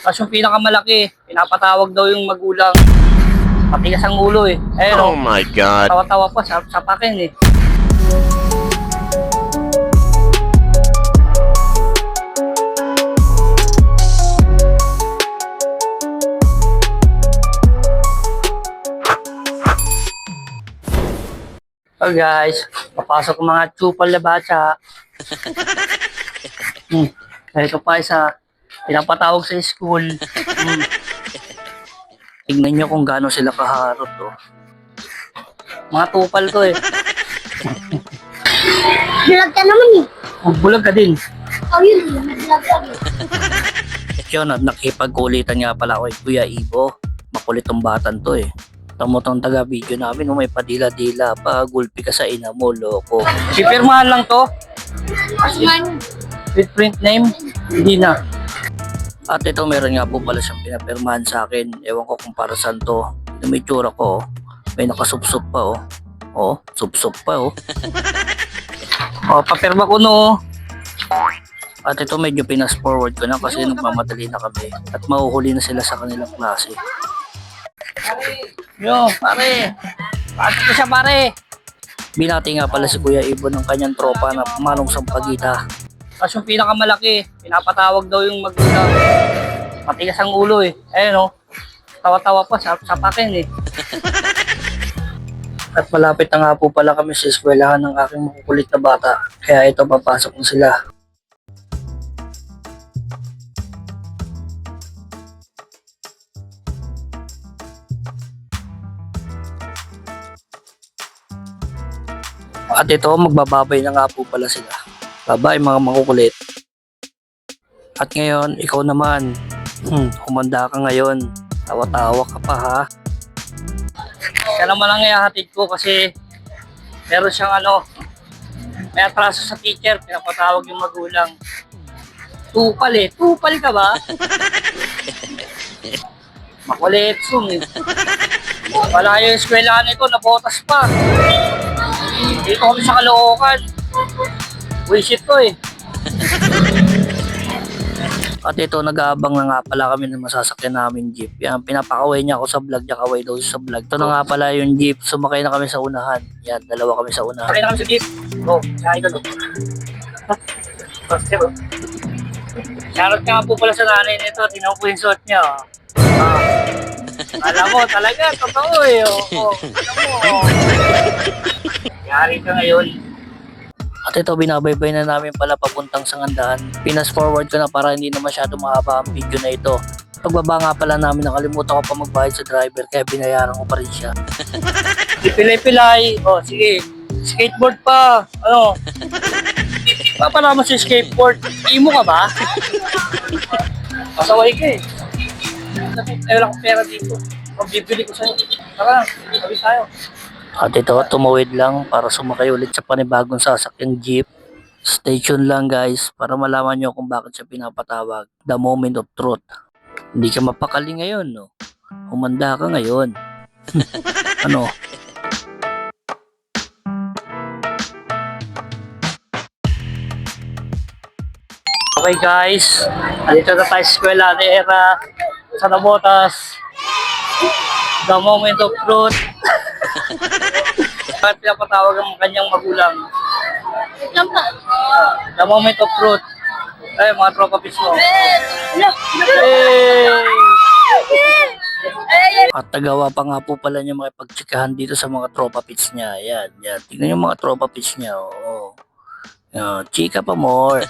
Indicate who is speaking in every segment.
Speaker 1: Tapos yung pinakamalaki, pinapatawag daw yung magulang. Matigas ang ulo eh. Ayun,
Speaker 2: Oh my God.
Speaker 1: tawa-tawa pa sa pakin eh. So guys, papasok ang mga chupal na bata. Ito pa isa, pinapatawag sa school. Tignan nyo kung gaano sila kaharot oh. Mga tupal to eh.
Speaker 3: Vlog ka naman eh.
Speaker 1: Magbulag ka din.
Speaker 3: Oh yun, nag-vlog ka eh.
Speaker 1: Yun, at nakipagkulitan nga pala ako kay Kuya Ibo. Makulit tong batan to eh. Tamo tong taga-video namin, may padila-dila pa, gulpi ka sa ina mo, loko. Pipirmahan lang to?
Speaker 3: Asman.
Speaker 1: With print name? Hindi na. At ito, meron nga po pala siyang pinapirmahan sa akin. Ewan ko kung para saan to. Yung may tsura ko, oh. May nakasupsup pa, oh. Oh, supsup pa, oh. Oh, papirma ko, no. At ito, medyo pinas-forward ko na kasi nagmamadali na kami. At mahuhuli na sila sa kanilang klase. Yo, pare. Paano ko siya, pare? Binati nga pala si Kuya Ibo ng kanyang tropa na Manong Sampagita. Tapos yung pinakamalaki, pinapatawag daw yung magulang. Matigas ang ulo eh. Ayun oh. Tawa-tawa pa sa pakin eh. At malapit na nga po pala kami sa eskwelahan ng aking makukulit na bata. Kaya ito, papasok na sila. At ito, magbababay na nga po pala sila. Babay mga makukulit. At ngayon, ikaw naman. Humanda ka ngayon. Tawa-tawa ka pa ha. Siya naman ang ihahatid ko kasi meron siyang may atraso sa teacher. Pinapatawag yung magulang. Tupal eh. Tupal ka ba? Makulit sum eh. Wala yung eskwelahan nito, nabotas pa. Dito kami sa Caloocan. Wisit to eh. At ito, nag-aabang na nga pala kami ng masasakyan namin jeep. Yan, pinapakaway niya ako sa vlog. Niya kaway daw sa vlog. Ito na nga pala yung jeep. Sumakay na kami sa unahan. Yan, dalawa kami sa unahan. Sumakay na kami sa jeep. Oh, sakay ka doon. Shoutout ka nga po pala sa nanay nito. Tingnan po yung suot niya. Alam mo, talaga, totoo eh. Alam mo. Yari ka ngayon. At ito, binabaybay na namin pala papuntang Sangandaan. Pinas forward ko na para hindi na masyado mahaba ang video na ito. Pagbaba nga pala namin, nakalimutan ko pa magbayad sa driver kaya binayaran ko pa rin siya. Pilay-pilay. O, sige. Skateboard pa. Ano? Papala mo si skateboard. Imo ka ba? Pasaway ka eh. Ay, wala akong pera dito. Magbibili ko sa'yo. Tara, sabi tayo. At ito, tumawid lang para sumakay ulit sa panibagong sasakyang jeep. Stay tuned lang guys para malaman nyo kung bakit siya pinapatawag. The moment of truth. Hindi ka mapakali ngayon, no? Humanda ka ngayon. Ano? Okay guys, dito na tayo sa eskwela ni Era sa Nabotas. The moment of truth. Bakit pinapatawag ang kanyang magulang? The moment of truth. Ay, mga tropa pismo. At nagawa pa nga po pala niya makipagtsikahan dito sa mga tropa pits niya. Yan, yan. Tingnan yung mga tropa pits niya. Oo. Chika pa more.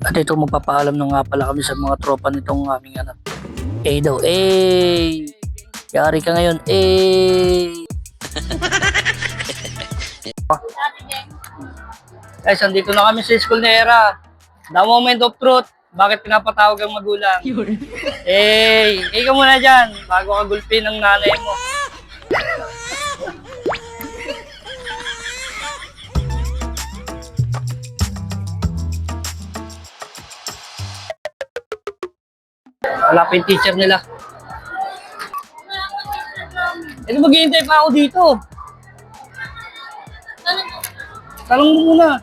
Speaker 1: At ito, magpapaalam na nga pala kami sa mga tropa nitong aming anak. Daw, yari ka ngayon, Guys, andito na kami sa school ni Era. The moment of truth. Bakit pinapatawag ang magulang? Ikaw muna dyan, bago ka gulpin ng nanay mo. Wala pa yung teacher nila. Maghihintay pa ako dito. Talong mo muna.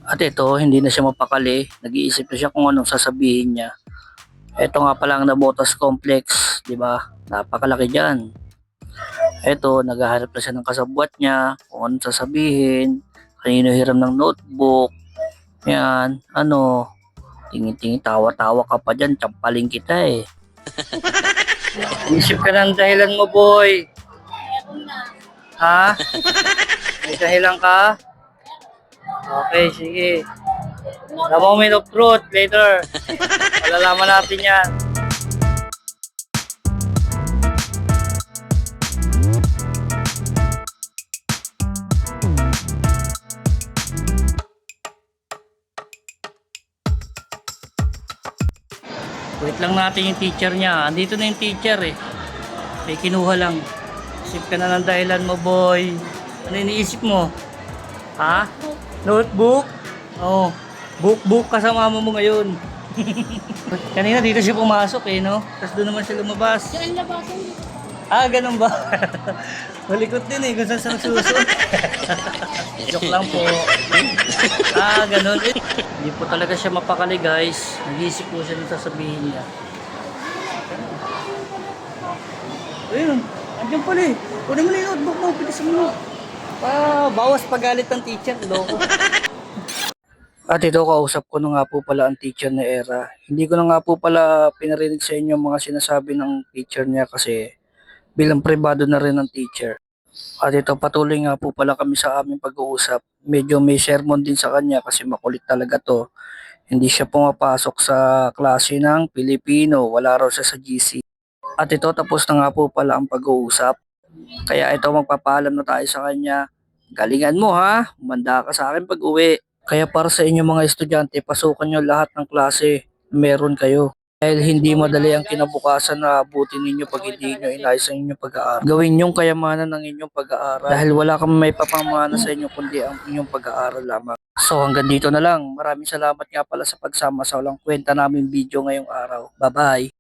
Speaker 1: At ito, hindi na siya mapakali. Nag-iisip na siya kung anong sasabihin niya. Ito nga pala ang Nabotas Complex, di ba? Napakalaki dyan. Ito, naghahanap na siya ng kasabwat niya, kung anong sasabihin, kanino hiram ng notebook. Yan, ano, tingin-tingin, tawa-tawa ka pa dyan, tsampaling kita eh. Isip ka ng dahilan mo, boy. Ha? May dahilan ka? Okay, sige. The moment of truth later. Malalaman natin yan. Wait lang natin yung teacher niya. Andito na yung teacher eh. May kinuha lang. Isip ka na ng dahilan mo, boy. Ano iniisip mo? Ha? Notebook? Oh, book kasama mo ngayon. Kanina dito siya pumasok eh, no? Tapos doon naman siya lumabas.
Speaker 3: Diyan labasan.
Speaker 1: Ah, ganun ba? Malikot din eh, kung saan sa susunod. Joke lang po. Ah, ganun. Hindi po talaga siya mapakali, guys. Nag-iisip po siya ng sasabihin niya. Ayun, andyan pala eh. Kunin mo na yung notebook mo, pilisan mo. Bawas pagalit ng teacher, loko. At ito, kausap ko na nga po pala ang teacher ni Era. Hindi ko na nga po pala pinarinig sa inyo mga sinasabi ng teacher niya kasi bilang privado na rin ng teacher. At ito, patuloy nga po pala kami sa aming pag-uusap. Medyo may sermon din sa kanya kasi makulit talaga to. Hindi siya pumapasok sa klase ng Pilipino. Wala raw siya sa GC. At ito, tapos na nga po pala ang pag-uusap. Kaya ito, magpapaalam na tayo sa kanya. Galingan mo ha, umanda ka sa akin pag uwi. Kaya para sa inyo mga estudyante, pasukan nyo lahat ng klase meron kayo. Dahil hindi madali ang kinabukasan na abutin ninyo pag hindi nyo inayos ang inyong pag-aaral. Gawin yung kayamanan ng inyong pag-aaral. Dahil wala kang may papamana sa inyo kundi ang inyong pag-aaral lamang. So hanggang dito na lang. Maraming salamat nga pala sa pagsama sa walang kwenta namin video ngayong araw. Bye-bye!